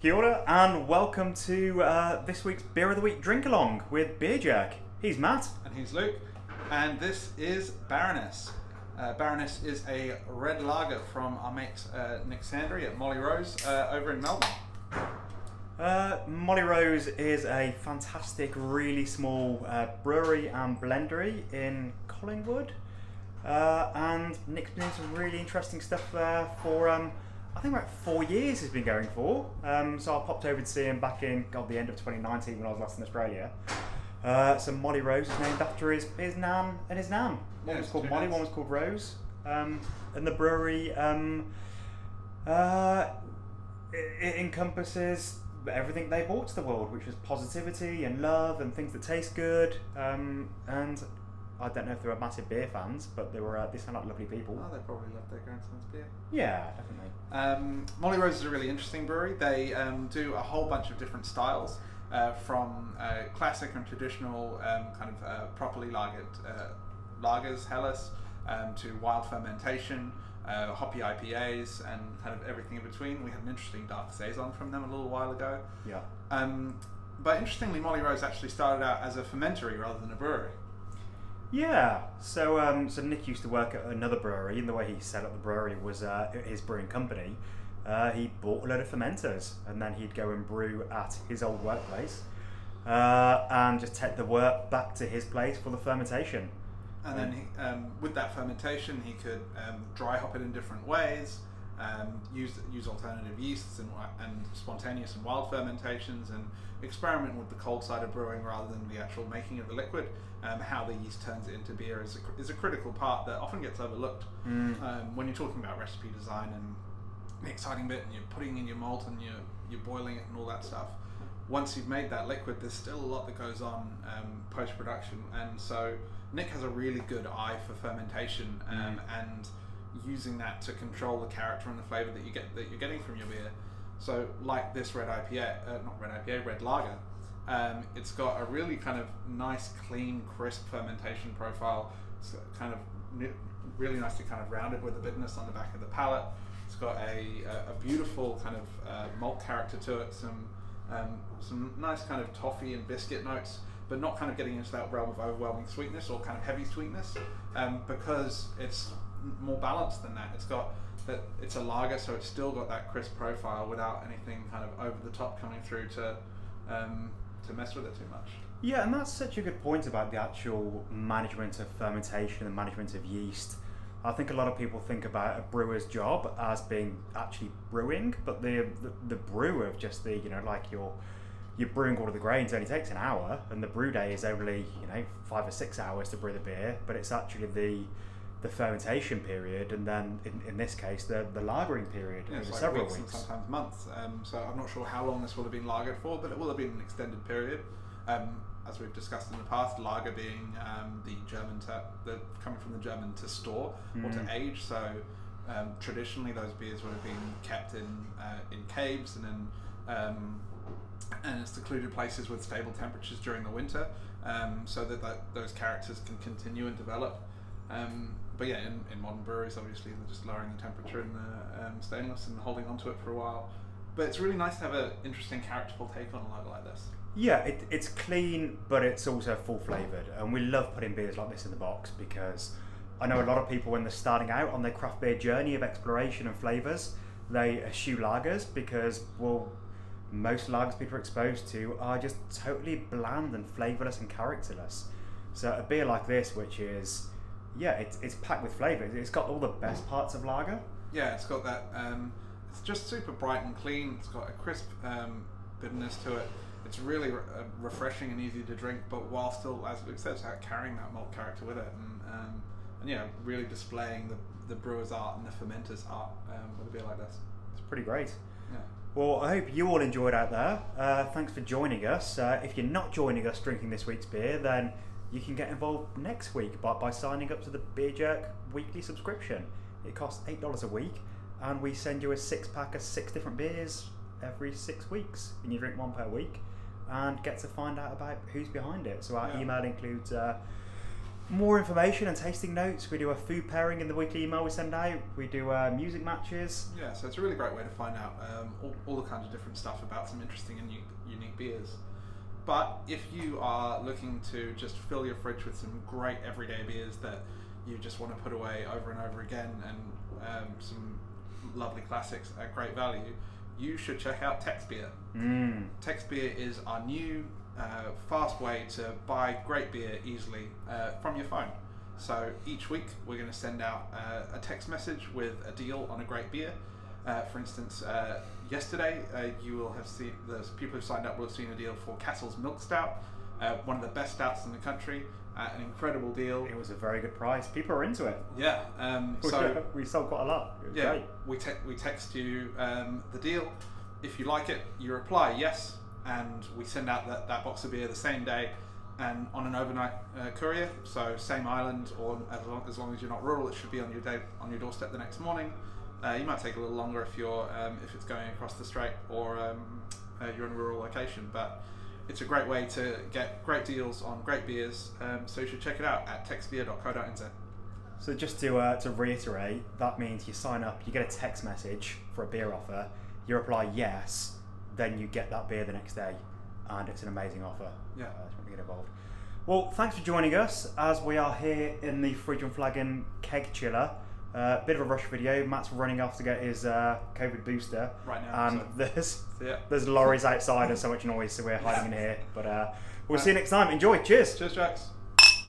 Kia ora and welcome to this week's Beer of the Week drink along with Beer Jerk. He's Matt. And he's Luke. And this is Baroness. Baroness is a red lager from our mate Nick Sandry at Molly Rose over in Melbourne. Molly Rose is a fantastic, really small brewery and blendery in Collingwood. And Nick's been doing some really interesting stuff there for I think about 4 years he's been going for. So I popped over to see him back in the end of 2019 when I was last in Australia. So Molly Rose is named after his nan and his nan. One was called Molly, one was called Rose. And the brewery it encompasses everything they brought to the world, which was positivity and love and things that taste good. And I don't know if they were massive beer fans, but they sound like lovely people. Oh, they probably love their grandson's beer. Yeah, definitely. Molly Rose is a really interesting brewery. They do a whole bunch of different styles, from classic and traditional properly lagered lagers, Helles, to wild fermentation, hoppy IPAs, and kind of everything in between. We had an interesting dark saison from them a little while ago. Yeah. But interestingly, Molly Rose actually started out as a fermentery rather than a brewery. Yeah, so Nick used to work at another brewery, and the way he set up the brewery was his brewing company. He bought a load of fermenters, and then he'd go and brew at his old workplace, and just take the work back to his place for the fermentation. And then with that fermentation, he could dry hop it in different ways, use alternative yeasts and spontaneous and wild fermentations, and experiment with the cold side of brewing rather than the actual making of the liquid. How the yeast turns it into beer is a critical part that often gets overlooked when you're talking about recipe design and the exciting bit, and you're putting in your malt and you're boiling it and all that stuff. Once you've made that liquid, there's still a lot that goes on post-production, and so Nick has a really good eye for fermentation and using that to control the character and the flavour that you're getting from your beer. So like this red lager, it's got a really kind of nice, clean, crisp fermentation profile. It's kind of really nicely kind of rounded with a bitterness on the back of the palate. It's got a beautiful kind of malt character to it, some nice kind of toffee and biscuit notes, but not kind of getting into that realm of overwhelming sweetness or kind of heavy sweetness, because it's more balanced than that. It's a lager, so it's still got that crisp profile without anything kind of over the top coming through to mess with it too much. Yeah, and that's such a good point about the actual management of fermentation and management of yeast. I think a lot of people think about a brewer's job as being actually brewing, but the brew of just the, like you're brewing all of the grains only takes an hour, and the brew day is only 5 or 6 hours to brew the beer, but it's actually the fermentation period, and then in this case the lagering period, over like several weeks and sometimes months. So I'm not sure how long this will have been lagered for, but it will have been an extended period. As we've discussed in the past, lager being the German coming from the German to store or to age. So traditionally those beers would have been kept in caves and in secluded places with stable temperatures during the winter, so that those characters can continue and develop. But yeah, in modern breweries, obviously they're just lowering the temperature in the stainless and holding onto it for a while. But it's really nice to have an interesting, characterful take on a lager like this. Yeah, it's clean, but it's also full flavoured, and we love putting beers like this in the box because I know a lot of people when they're starting out on their craft beer journey of exploration and flavours, they eschew lagers because, well, most lagers people are exposed to are just totally bland and flavourless and characterless. So a beer like this, which is, it's packed with flavour. It's got all the best parts of lager. Yeah, it's got that. It's just super bright and clean. It's got a crisp bitterness to it. It's really refreshing and easy to drink, but while still, as Luke says, carrying that malt character with it, and really displaying the brewer's art and the fermenter's art with a beer like this. It's pretty great. Yeah. Well, I hope you all enjoyed out there. Thanks for joining us. If you're not joining us drinking this week's beer, then you can get involved next week by signing up to the Beer Jerk weekly subscription. It costs $8 a week, and we send you a 6-pack of 6 different beers every 6 weeks, and you drink one per week and get to find out about who's behind it. So our email includes more information and tasting notes. We do a food pairing in the weekly email we send out. We do music matches. Yeah, so it's a really great way to find out all the kinds of different stuff about some interesting and unique beers. But if you are looking to just fill your fridge with some great everyday beers that you just want to put away over and over again, and some lovely classics at great value, you should check out Tex Beer. Tex Beer is our new fast way to buy great beer easily from your phone. So each week we're going to send out a text message with a deal on a great beer. For instance, yesterday you will have seen, the people who signed up will have seen a deal for Castle's Milk Stout, one of the best stouts in the country, an incredible deal. It was a very good price. People are into it. Yeah. So we sold quite a lot. It was great. We text you the deal. If you like it, you reply yes, and we send out that box of beer the same day and on an overnight courier. So same island, or as long as you're not rural, it should be on your doorstep the next morning. You might take a little longer if it's going across the strait, or you're in a rural location, but it's a great way to get great deals on great beers, so you should check it out at textbeer.co.nz. So just to reiterate, that means you sign up, you get a text message for a beer offer, you reply yes, then you get that beer the next day, and it's an amazing offer. Yeah. Just want to get involved. Well, thanks for joining us as we are here in the Fridge and Flagon keg chiller. Bit of a rush video. Matt's running off to get his COVID booster right now, and so. there's lorries outside and so much noise, so we're hiding in here. But we'll see you next time. Enjoy. Cheers. Cheers, Jax.